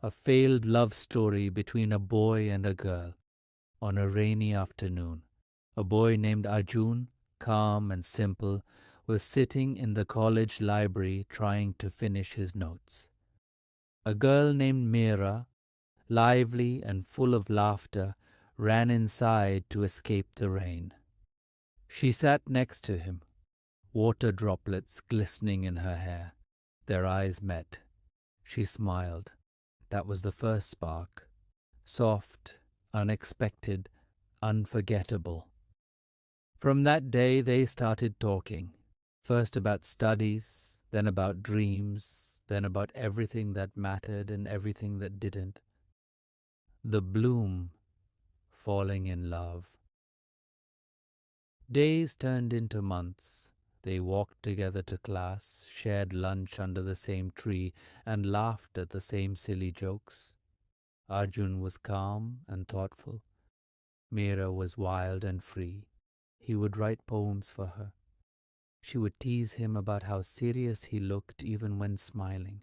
A failed love story between a boy and a girl on a rainy afternoon. A boy named Arjun, calm and simple, was sitting in the college library trying to finish his notes. A girl named Meera, lively and full of laughter, ran inside to escape the rain. She sat next to him, water droplets glistening in her hair. Their eyes met. She smiled. That was the first spark. Soft, unexpected, unforgettable. From that day they started talking, first about studies, then about dreams, then about everything that mattered and everything that didn't. The bloom falling in love. Days turned into months. They walked together to class, shared lunch under the same tree, and laughed at the same silly jokes. Arjun was calm and thoughtful. Meera was wild and free. He would write poems for her. She would tease him about how serious he looked even when smiling.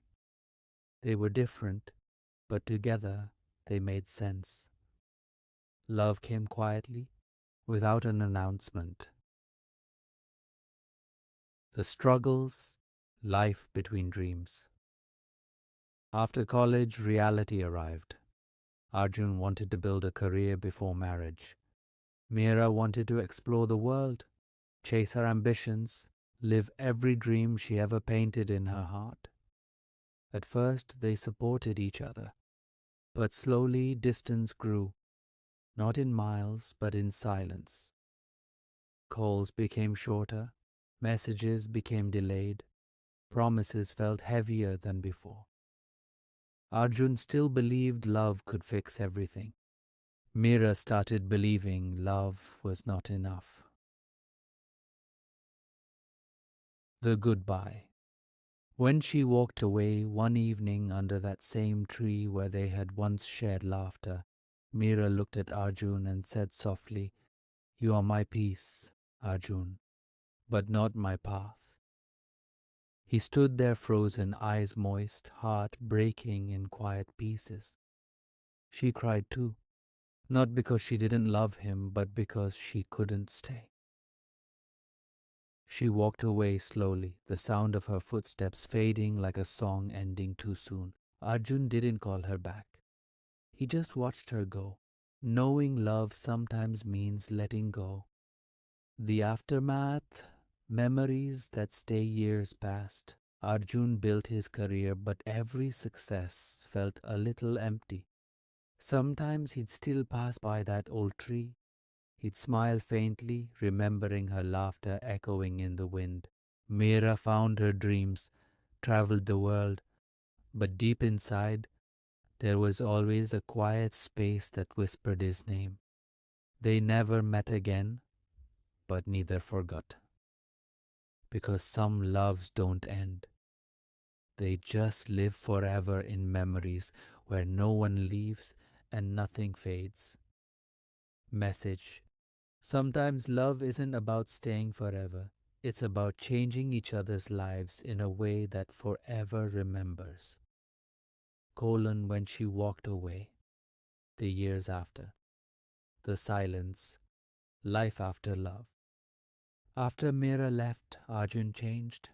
They were different, but together they made sense. Love came quietly, without an announcement. The struggles, life between dreams. After college, reality arrived. Arjun wanted to build a career before marriage. Meera wanted to explore the world, chase her ambitions, live every dream she ever painted in her heart. At first, they supported each other, but slowly distance grew, not in miles, but in silence. Calls became shorter, messages became delayed, promises felt heavier than before. Arjun still believed love could fix everything. Meera started believing love was not enough. The goodbye. When she walked away one evening under that same tree where they had once shared laughter, Meera looked at Arjun and said softly, "You are my peace, Arjun, but not my path." He stood there frozen, eyes moist, heart breaking in quiet pieces. She cried too, not because she didn't love him, but because she couldn't stay. She walked away slowly, the sound of her footsteps fading like a song ending too soon. Arjun didn't call her back. He just watched her go, knowing love sometimes means letting go. The aftermath, memories that stay years past. Arjun built his career, but every success felt a little empty. Sometimes he'd still pass by that old tree. He'd smile faintly, remembering her laughter echoing in the wind. Meera found her dreams, traveled the world, but deep inside, there was always a quiet space that whispered his name. They never met again, but neither forgot. Because some loves don't end. They just live forever in memories where no one leaves and nothing fades. Message. Sometimes love isn't about staying forever. It's about changing each other's lives in a way that forever remembers. When she walked away, the years after, the silence, life after love. After Meera left, Arjun changed.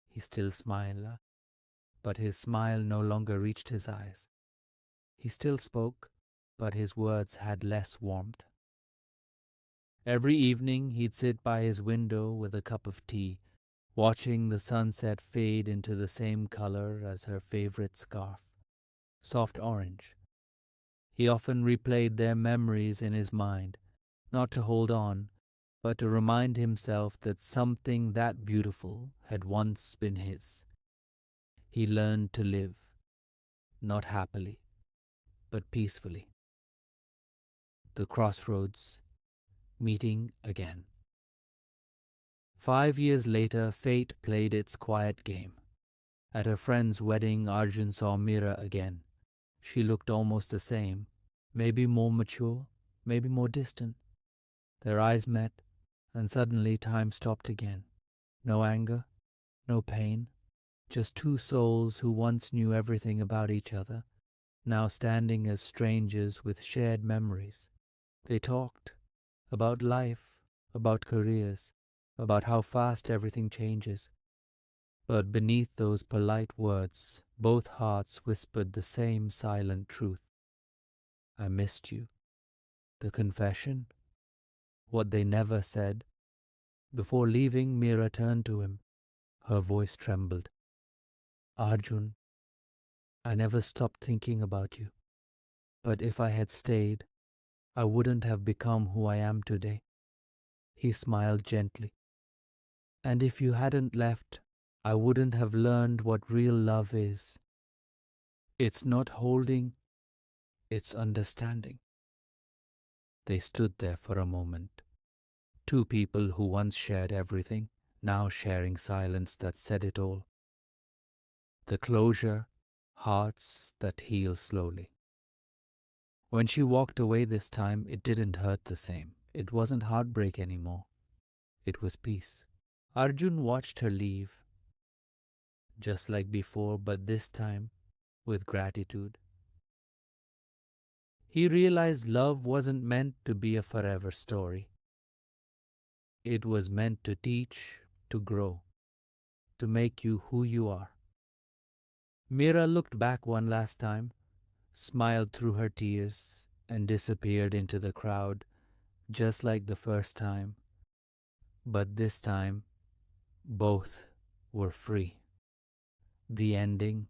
He still smiled, but his smile no longer reached his eyes. He still spoke, but his words had less warmth. Every evening he'd sit by his window with a cup of tea, watching the sunset fade into the same color as her favorite scarf, soft orange. He often replayed their memories in his mind, not to hold on, but to remind himself that something that beautiful had once been his. He learned to live, not happily, but peacefully. The crossroads, meeting again. 5 years later, fate played its quiet game. At a friend's wedding, Arjun saw Meera again. She looked almost the same, maybe more mature, maybe more distant. Their eyes met, and suddenly time stopped again. No anger, no pain, just two souls who once knew everything about each other. now standing as strangers with shared memories. They talked about life, about careers, about how fast everything changes. But beneath those polite words, both hearts whispered the same silent truth. I missed you. The confession, what they never said. Before leaving, Meera turned to him. Her voice trembled. Arjun, I never stopped thinking about you. But if I had stayed, I wouldn't have become who I am today. He smiled gently. And if you hadn't left, I wouldn't have learned what real love is. It's not holding, it's understanding. They stood there for a moment. Two people who once shared everything, now sharing silence that said it all. The closure, hearts that heal slowly. When she walked away this time, it didn't hurt the same. It wasn't heartbreak anymore. It was peace. Arjun watched her leave, just like before, but this time with gratitude. He realized love wasn't meant to be a forever story. It was meant to teach, to grow, to make you who you are. Meera looked back one last time, smiled through her tears, and disappeared into the crowd, just like the first time. But this time, both were free. The ending,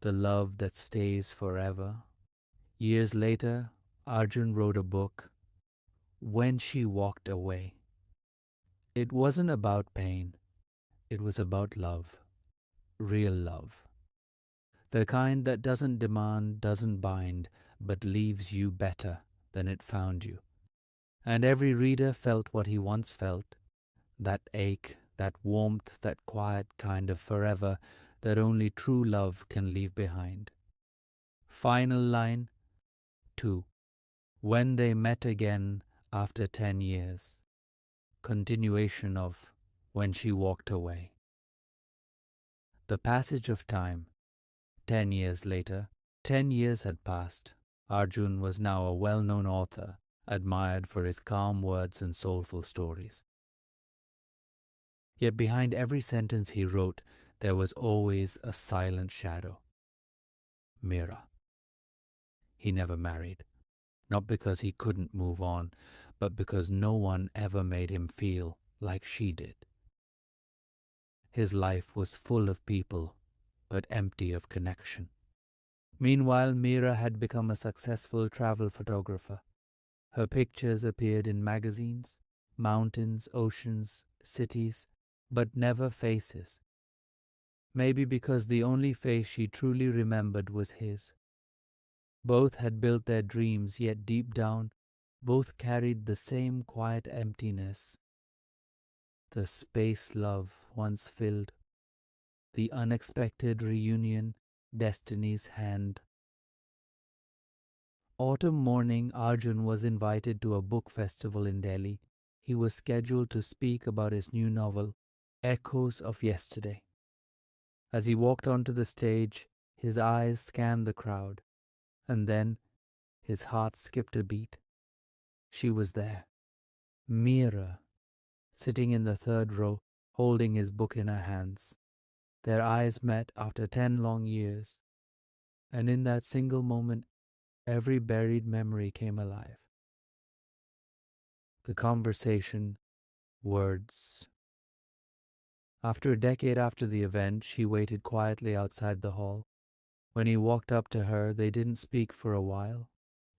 the love that stays forever. Years later, Arjun wrote a book, When She Walked Away. It wasn't about pain, it was about love, real love. The kind that doesn't demand, doesn't bind, but leaves you better than it found you. And every reader felt what he once felt, that ache, that warmth, that quiet kind of forever that only true love can leave behind. Final line 2. When they met again after 10 years. Continuation of When She Walked Away. The passage of time, 10 years later. 10 years had passed. Arjun was now a well-known author, admired for his calm words and soulful stories. Yet behind every sentence he wrote, there was always a silent shadow. Meera. He never married, not because he couldn't move on, but because no one ever made him feel like she did. His life was full of people, but empty of connection. Meanwhile, Meera had become a successful travel photographer. Her pictures appeared in magazines, mountains, oceans, cities, but never faces. Maybe because the only face she truly remembered was his. Both had built their dreams, yet deep down, both carried the same quiet emptiness. The space love once filled, the unexpected reunion, destiny's hand. Autumn morning, Arjun was invited to a book festival in Delhi. He was scheduled to speak about his new novel, Echoes of Yesterday. As he walked onto the stage, his eyes scanned the crowd, and then his heart skipped a beat. She was there, Meera, sitting in the third row, holding his book in her hands. Their eyes met after 10 long years, and in that single moment, every buried memory came alive. The conversation, words. After a decade after the event, she waited quietly outside the hall. When he walked up to her, they didn't speak for a while,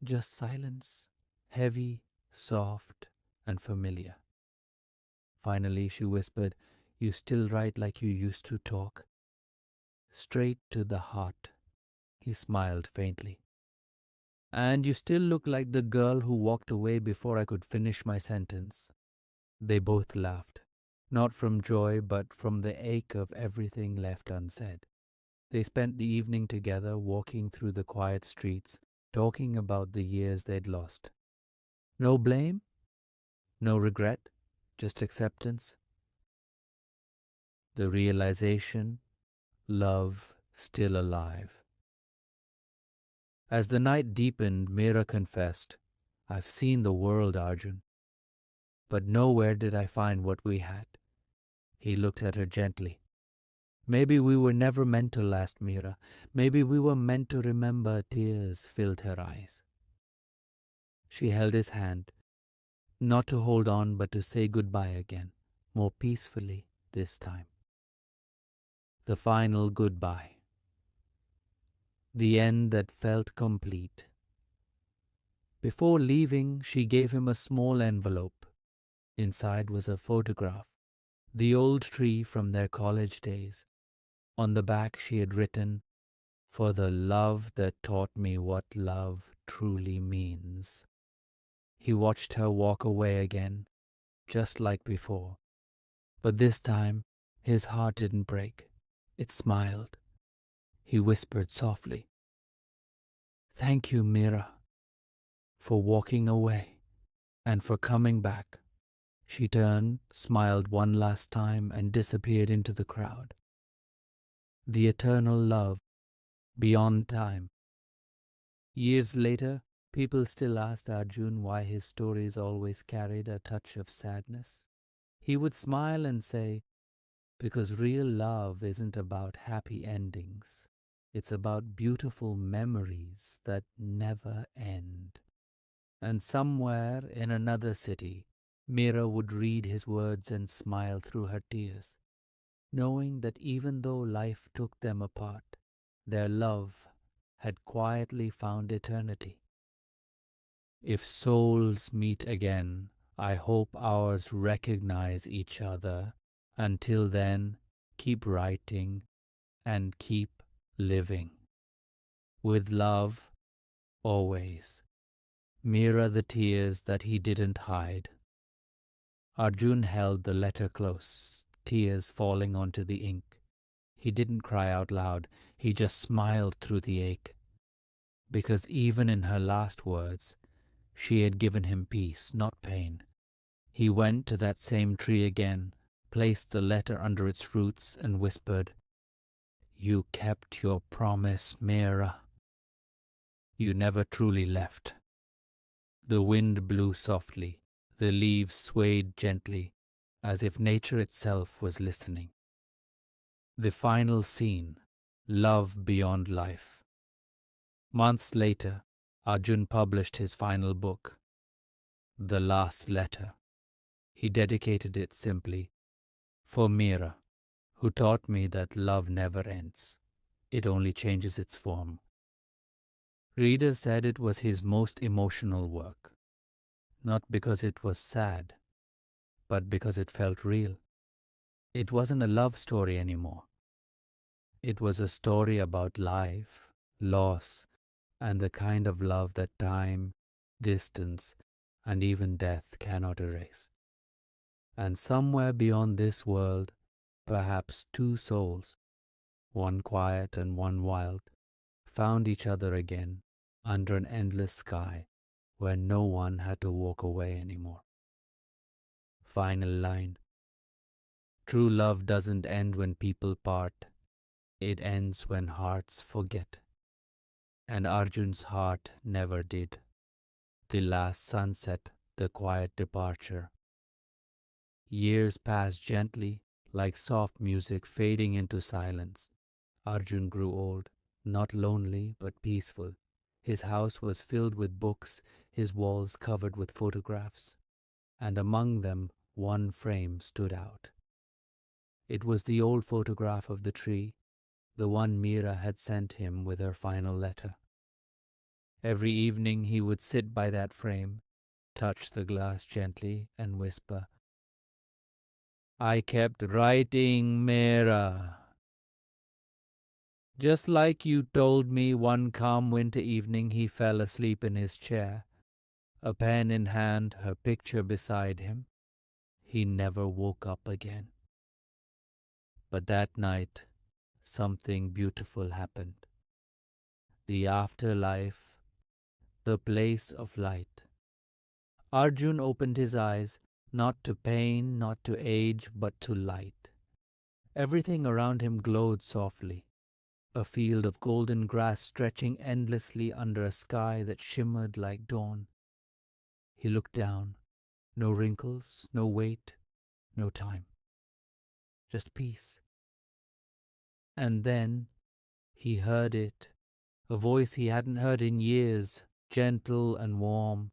just silence, heavy, soft, and familiar. Finally, she whispered, "You still write like you used to talk." Straight to the heart. He smiled faintly. "And you still look like the girl who walked away before I could finish my sentence." They both laughed, not from joy, but from the ache of everything left unsaid. They spent the evening together, walking through the quiet streets, talking about the years they'd lost. No blame, no regret, just acceptance. The realization, love still alive. As the night deepened, Meera confessed, "I've seen the world, Arjun, but nowhere did I find what we had." He looked at her gently. "Maybe we were never meant to last, Meera. Maybe we were meant to remember." Tears filled her eyes. She held his hand, not to hold on, but to say goodbye again, more peacefully this time. The final goodbye. The end that felt complete. Before leaving, she gave him a small envelope. Inside was a photograph, the old tree from their college days. On the back she had written, "For the love that taught me what love truly means." He watched her walk away again, just like before. But this time, his heart didn't break. It smiled. He whispered softly, "Thank you, Meera, for walking away and for coming back." She turned, smiled one last time, and disappeared into the crowd. The eternal love, beyond time. Years later, people still asked Arjun why his stories always carried a touch of sadness. He would smile and say, "Because real love isn't about happy endings. It's about beautiful memories that never end." And somewhere in another city, Meera would read his words and smile through her tears, knowing that even though life took them apart, their love had quietly found eternity. If souls meet again, I hope ours recognize each other. Until then, keep writing and keep living. With love, always. Meera, the tears that he didn't hide. Arjun held the letter close, tears falling onto the ink. He didn't cry out loud, he just smiled through the ache. Because even in her last words, she had given him peace, not pain. He went to that same tree again, placed the letter under its roots, and whispered, "You kept your promise, Meera. You never truly left." The wind blew softly, the leaves swayed gently, as if nature itself was listening. The final scene, love beyond life. Months later, Arjun published his final book, The Last Letter. He dedicated it simply, "For Meera, who taught me that love never ends. It only changes its form." Readers said it was his most emotional work, not because it was sad, but because it felt real. It wasn't a love story anymore. It was a story about life, loss, and the kind of love that time, distance, and even death cannot erase. And somewhere beyond this world, perhaps two souls, one quiet and one wild, found each other again under an endless sky where no one had to walk away anymore. Final line. True love doesn't end when people part. It ends when hearts forget. And Arjun's heart never did. The last sunset, the quiet departure. Years passed gently, like soft music fading into silence. Arjun grew old, not lonely but peaceful. His house was filled with books, his walls covered with photographs, and among them one frame stood out. It was the old photograph of the tree, the one Meera had sent him with her final letter. Every evening he would sit by that frame, touch the glass gently, and whisper, "I kept writing, Meera. Just like you told me." One calm winter evening he fell asleep in his chair, a pen in hand, her picture beside him. He never woke up again. But that night, something beautiful happened. The afterlife, the place of light. Arjun opened his eyes, not to pain, not to age, but to light. Everything around him glowed softly. a field of golden grass stretching endlessly under a sky that shimmered like dawn. He looked down. No wrinkles, no weight, no time. Just peace. And then he heard it, a voice he hadn't heard in years, gentle and warm.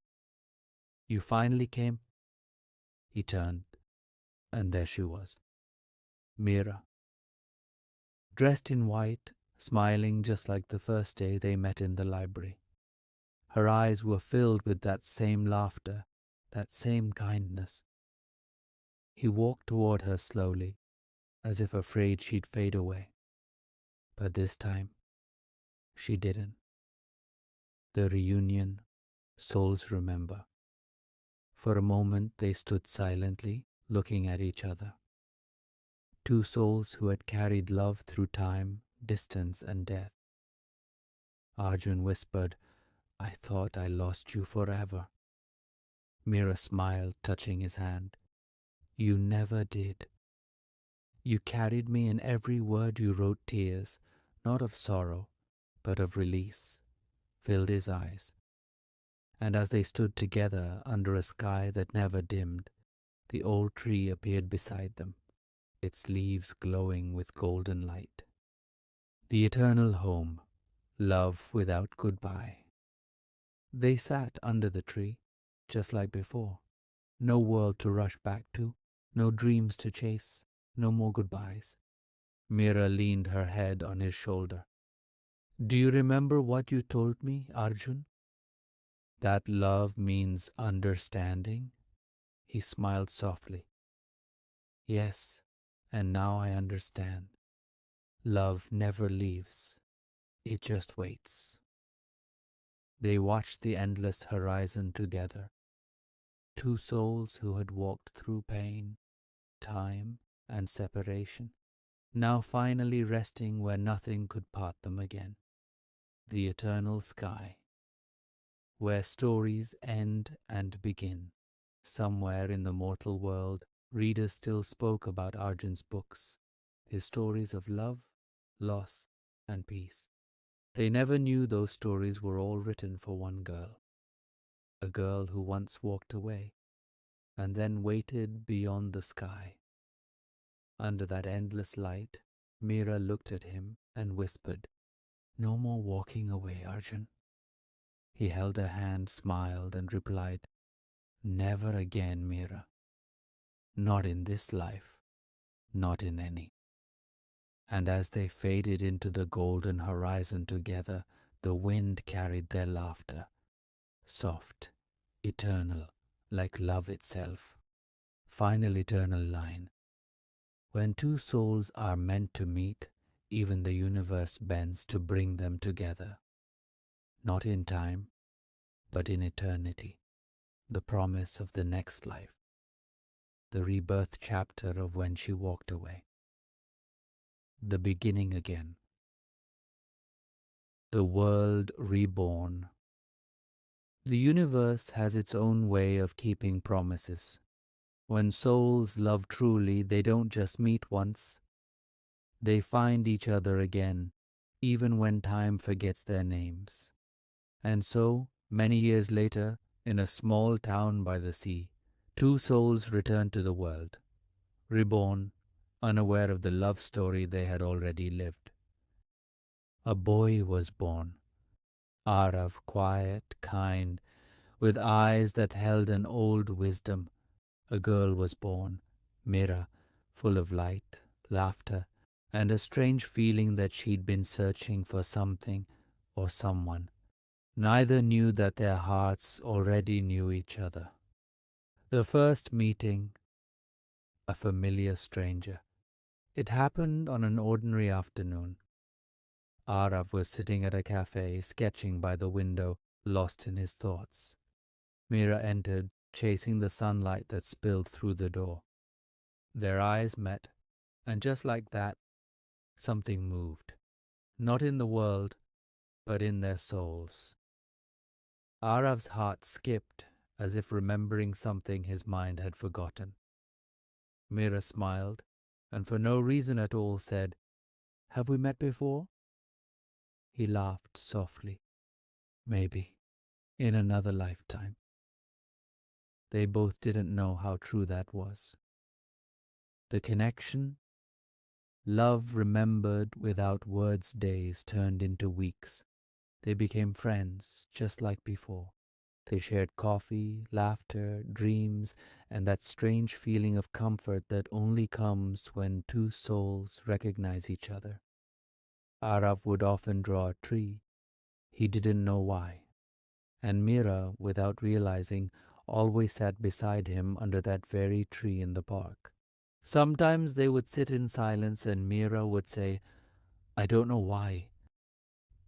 You finally came? He turned, and there she was, Meera, dressed in white, smiling just like the first day they met in the library. Her eyes were filled with that same laughter, that same kindness. He walked toward her slowly, as if afraid she'd fade away. But this time, she didn't. The reunion, souls remember. For a moment they stood silently, looking at each other. Two souls who had carried love through time, distance, and death. Arjun whispered, I thought I lost you forever. Meera smiled, touching his hand. You never did. You carried me in every word you wrote tears, not of sorrow, but of release, filled his eyes. And as they stood together under a sky that never dimmed, the old tree appeared beside them, its leaves glowing with golden light. The eternal home, love without goodbye. They sat under the tree, just like before. No world to rush back to, no dreams to chase, no more goodbyes. Meera leaned her head on his shoulder. Do you remember what you told me, Arjun? That love means understanding? He smiled softly. Yes, and now I understand. Love never leaves. It just waits. They watched the endless horizon together. Two souls who had walked through pain, time, and separation, now finally resting where nothing could part them again. The eternal sky, where stories end and begin. Somewhere in the mortal world, readers still spoke about Arjun's books, his stories of love, loss, and peace. They never knew those stories were all written for one girl, a girl who once walked away and then waited beyond the sky. Under that endless light, Meera looked at him and whispered, No more walking away, Arjun. He held her hand, smiled, and replied, Never again, Meera. Not in this life, not in any. And as they faded into the golden horizon together, the wind carried their laughter, soft, eternal, like love itself. Final eternal line. When two souls are meant to meet, even the universe bends to bring them together. Not in time, but in eternity. The promise of the next life. The rebirth chapter of when she walked away. The beginning again. The world reborn. The universe has its own way of keeping promises. When souls love truly, they don't just meet once. They find each other again, even when time forgets their names. And so, many years later, in a small town by the sea, two souls returned to the world, reborn, unaware of the love story they had already lived. A boy was born, Arav, quiet, kind, with eyes that held an old wisdom. A girl was born, Meera, full of light, laughter, and a strange feeling that she'd been searching for something or someone. Neither knew that their hearts already knew each other. The first meeting, a familiar stranger. It happened on an ordinary afternoon. Arav was sitting at a cafe, sketching by the window, lost in his thoughts. Meera entered, chasing the sunlight that spilled through the door. Their eyes met, and just like that, something moved. Not in the world, but in their souls. Arav's heart skipped, as if remembering something his mind had forgotten. Meera smiled, and for no reason at all said, Have we met before? He laughed softly. Maybe, in another lifetime. They both didn't know how true that was. The connection, love remembered without words days turned into weeks. They became friends, just like before. They shared coffee, laughter, dreams, and that strange feeling of comfort that only comes when two souls recognize each other. Arav would often draw a tree. He didn't know why. And Meera, without realizing, always sat beside him under that very tree in the park. Sometimes they would sit in silence and Meera would say, "I don't know why,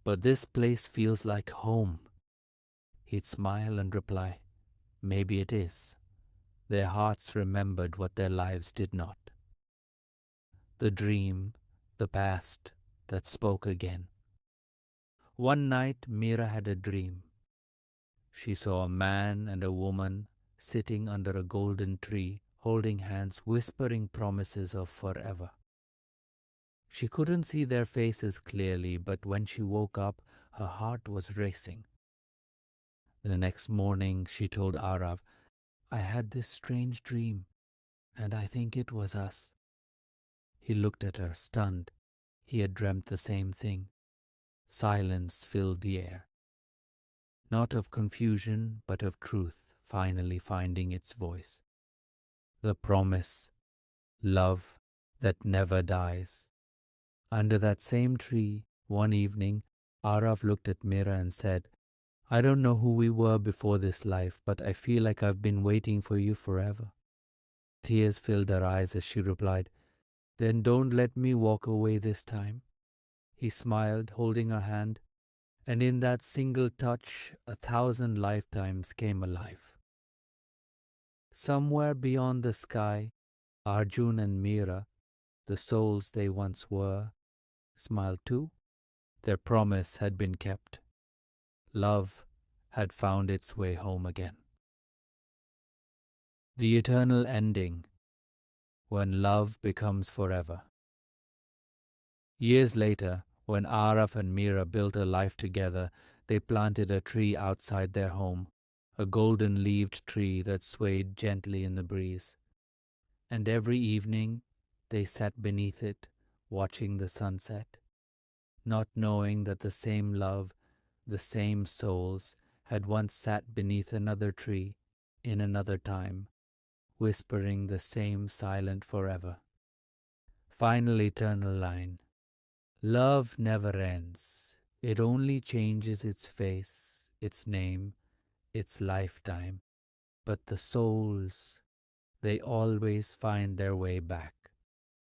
but this place feels like home." He'd smile and reply, "Maybe it is." Their hearts remembered what their lives did not. The dream, the past, that spoke again. One night Meera had a dream. She saw a man and a woman sitting under a golden tree, holding hands, whispering promises of forever. She couldn't see their faces clearly, but when she woke up, her heart was racing. The next morning, she told Arav, "I had this strange dream, and I think it was us." He looked at her, stunned. He had dreamt the same thing. Silence filled the air. Not of confusion, but of truth finally finding its voice. The promise, love that never dies. Under that same tree, one evening, Arav looked at Meera and said, "I don't know who we were before this life, but I feel like I've been waiting for you forever." Tears filled her eyes as she replied, "Then don't let me walk away this time." He smiled, holding her hand, and in that single touch, 1,000 lifetimes came alive. Somewhere beyond the sky, Arjun and Meera, the souls they once were, smiled too. Their promise had been kept. Love had found its way home again. The eternal ending, when love becomes forever. Years later, when Araf and Meera built a life together, they planted a tree outside their home, a golden-leaved tree that swayed gently in the breeze. And every evening, they sat beneath it, watching the sunset, not knowing that the same love, the same souls, had once sat beneath another tree, in another time, whispering the same silent forever. Final eternal line. Love never ends. It only changes its face, its name, its lifetime. But the souls, they always find their way back.